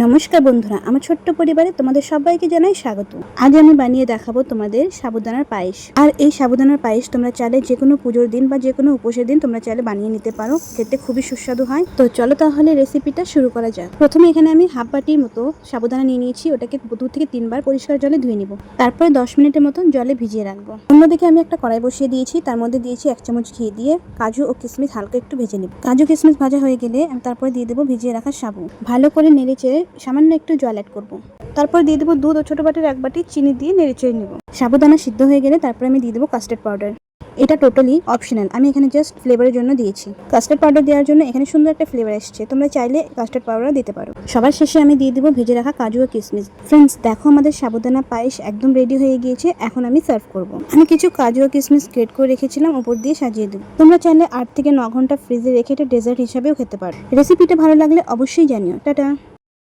নমস্কার বন্ধুরা, আমার ছোট্ট পরিবারে তোমাদের সবাইকে জানাই স্বাগত। আজ আমি বানিয়ে দেখাবো তোমাদের সাবুদানার পায়েস। আর এই সাবুদানার পায়েস তোমরা চাইলে যে কোনো পুজোর দিন বা যে কোনো উপোসের দিন তোমরা চাইলে বানিয়ে নিতে পারো, খেতে খুবই সুস্বাদু হয়। তো চলো তাহলে রেসিপিটা শুরু করা যাক। প্রথমে এখানে আমি হাফ বাটির মতো সাবুদানা নিয়ে নিয়েছি, ওটাকে 2 থেকে 3 বার পরিষ্কার জলে ধুয়ে নিব। তারপরে 10 মিনিটের মতো জলে ভিজিয়ে রাখবো। অন্যদিকে আমি একটা কড়াই বসিয়ে দিয়েছি, তার মধ্যে দিয়েছি 1 চামচ ঘি দিয়ে কাজু ও কিশমিশ হালকা একটু ভেজে নিব। কাজু কিশমিশ ভাজা হয়ে গেলে আমি তারপরে দিয়ে দেবো ভিজিয়ে রাখা সাবু। ভালো করে নেড়েচেড়ে সামান্য একটু জল অ্যাড করব। তারপর দিয়ে দেবো দুধ ও ছোট বাটির 1 বাটি চিনি দিয়ে নেড়েচেড়ে নেব। সাবুদানা সিদ্ধ হয়ে গেলে তারপর আমি দিয়ে দেবো কাস্টার্ড পাউডার। এটা টোটালি অপশনাল, আমি এখানে জাস্ট ফ্লেভারের জন্য দিয়েছি। কাস্টার্ড পাউডার দেওয়ার জন্য এখানে সুন্দর একটা ফ্লেভার আসছে, তোমরা চাইলে কাস্টার্ড পাউডার দিতে পারো। সবার শেষে আমি দিয়ে দেবো ভেজে রাখা কাজু ও কিশমিশ। ফ্রেন্ডস, দেখো আমাদের সাবুদানা পায়েস একদম রেডি হয়ে গিয়েছে। এখন আমি সার্ভ করব। আমি কিছু কাজু ও কিশমিশ গ্রেট করে রেখেছিলাম, উপর দিয়ে সাজিয়ে দেবো। তোমরা চাইলে 8 থেকে 9 ঘন্টা ফ্রিজে রেখে এটা ডেজার্ট হিসাবেও খেতে পারো। রেসিপিটা ভালো লাগলে অবশ্যই জানিও। টাটা।